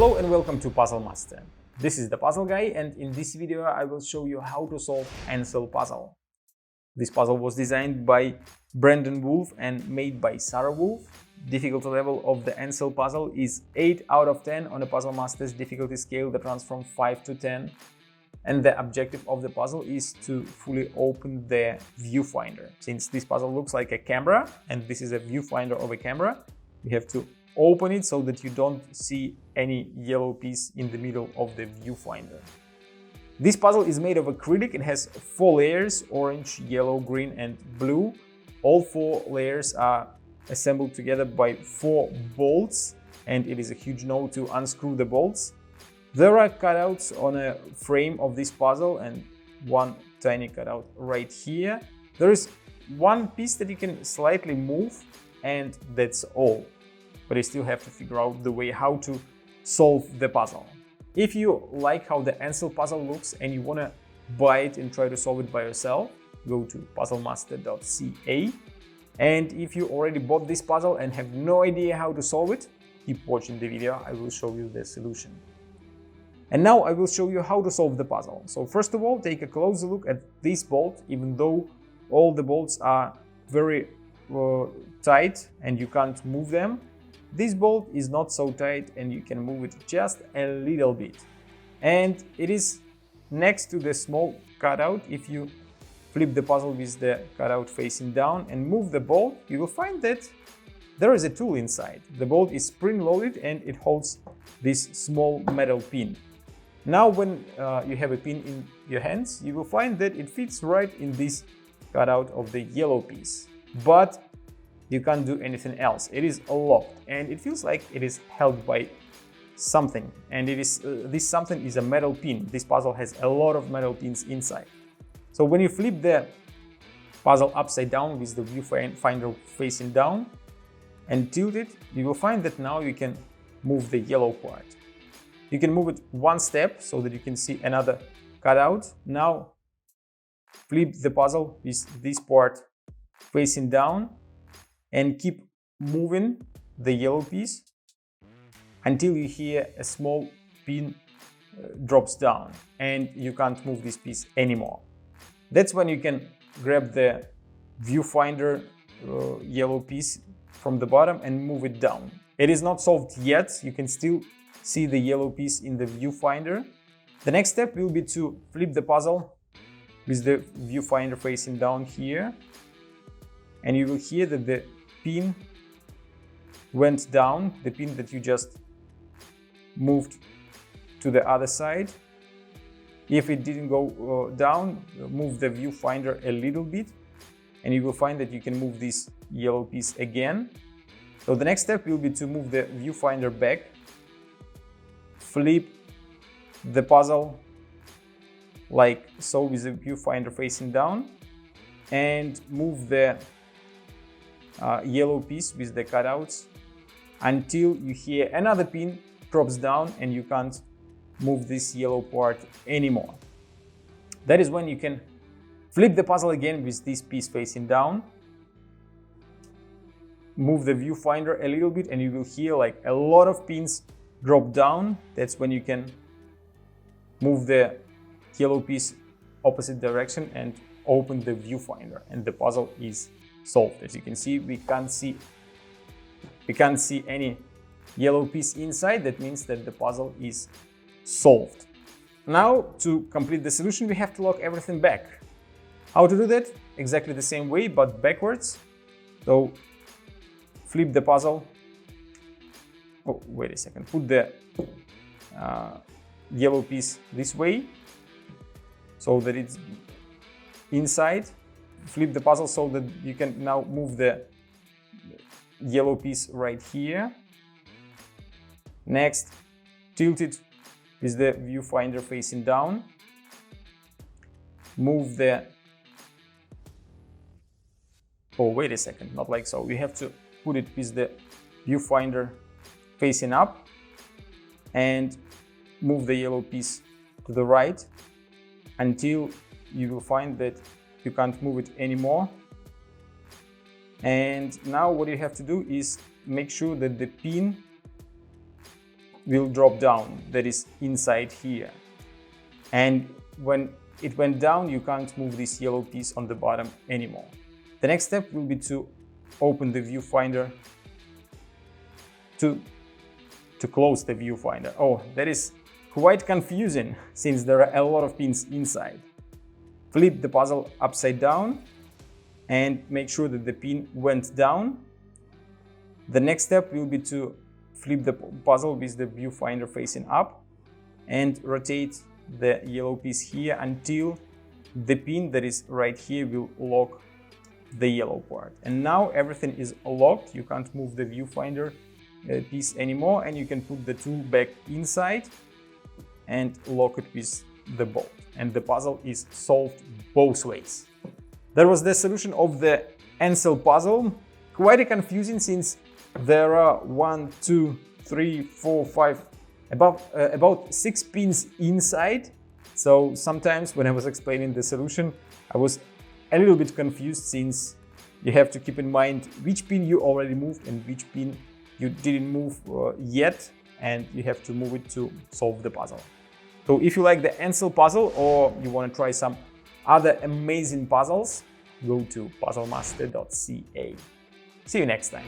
Hello and welcome to Puzzle Master. This is the Puzzle Guy, and in this video I will show you how to solve Ansel puzzle. This puzzle was designed by Brandon Wolf and made by Sarah Wolf. Difficulty level of the Ansel puzzle is 8 out of 10 on the Puzzle Master's difficulty scale that runs from 5 to 10. And the objective of the puzzle is to fully open the viewfinder. Since this puzzle looks like a camera and this is a viewfinder of a camera, we have to open it so that you don't see any yellow piece in the middle of the viewfinder. This puzzle is made of acrylic. It has 4 layers: orange, yellow, green and blue. All 4 layers are assembled together by 4 bolts, and it is a huge no to unscrew the bolts. There are cutouts on a frame of this puzzle and one tiny cutout right here. There is one piece that you can slightly move, and that's all. But you still have to figure out the way how to solve the puzzle. If you like how the Ansel puzzle looks and you want to buy it and try to solve it by yourself, go to puzzlemaster.ca. And if you already bought this puzzle and have no idea how to solve it, keep watching the video, I will show you the solution. And now I will show you how to solve the puzzle. So first of all, take a closer look at this bolt. Even though all the bolts are very tight and you can't move them, this bolt is not so tight and you can move it just a little bit. And it is next to the small cutout. If you flip the puzzle with the cutout facing down and move the bolt, you will find that there is a tool inside. The bolt is spring-loaded and it holds this small metal pin. Now when you have a pin in your hands, you will find that it fits right in this cutout of the yellow piece. But you can't do anything else. It is locked and it feels like it is held by something. And it is this something is a metal pin. This puzzle has a lot of metal pins inside. So when you flip the puzzle upside down with the viewfinder facing down and tilt it, you will find that now you can move the yellow part. You can move it one step so that you can see another cutout. Now flip the puzzle with this part facing down and keep moving the yellow piece until you hear a small pin drops down and you can't move this piece anymore. That's when you can grab the viewfinder yellow piece from the bottom and move it down. It is not solved yet. You can still see the yellow piece in the viewfinder. The next step will be to flip the puzzle with the viewfinder facing down here, and you will hear that the pin went down, the pin that you just moved to the other side. If it didn't go down, move the viewfinder a little bit and you will find that you can move this yellow piece again. So the next step will be to move the viewfinder back, flip the puzzle like so with the viewfinder facing down, and move the yellow piece with the cutouts until you hear another pin drops down and you can't move this yellow part anymore. That is when you can flip the puzzle again with this piece facing down, move the viewfinder a little bit and you will hear like a lot of pins drop down. That's when you can move the yellow piece opposite direction and open the viewfinder, and the puzzle is solved. As you can see, we can't see any yellow piece inside. That means that the puzzle is solved. Now to complete the solution, we have to lock everything back. How to do that? Exactly the same way, but backwards. So flip the puzzle. Oh, wait a second. Put the yellow piece this way so that it's inside. Flip the puzzle so that you can now move the yellow piece right here. Next, tilt it with the viewfinder facing down. Move the... Oh, wait a second, not like so. We have to put it with the viewfinder facing up and move the yellow piece to the right until you will find that you can't move it anymore. And now what you have to do is make sure that the pin will drop down, that is inside here. And when it went down, you can't move this yellow piece on the bottom anymore. The next step will be to open the viewfinder, to close the viewfinder. Oh, that is quite confusing since there are a lot of pins inside. Flip the puzzle upside down and make sure that the pin went down. The next step will be to flip the puzzle with the viewfinder facing up and rotate the yellow piece here until the pin that is right here will lock the yellow part. And now everything is locked. You can't move the viewfinder piece anymore, and you can put the tool back inside and lock it with the bolt. And the puzzle is solved both ways. That was the solution of the Ansel puzzle. Quite confusing since there are 1, 2, 3, 4, 5, about 6 pins inside. So sometimes when I was explaining the solution, I was a little bit confused since you have to keep in mind which pin you already moved and which pin you didn't move yet, and you have to move it to solve the puzzle. So if you like the Ansel puzzle or you want to try some other amazing puzzles, go to puzzlemaster.ca. See you next time.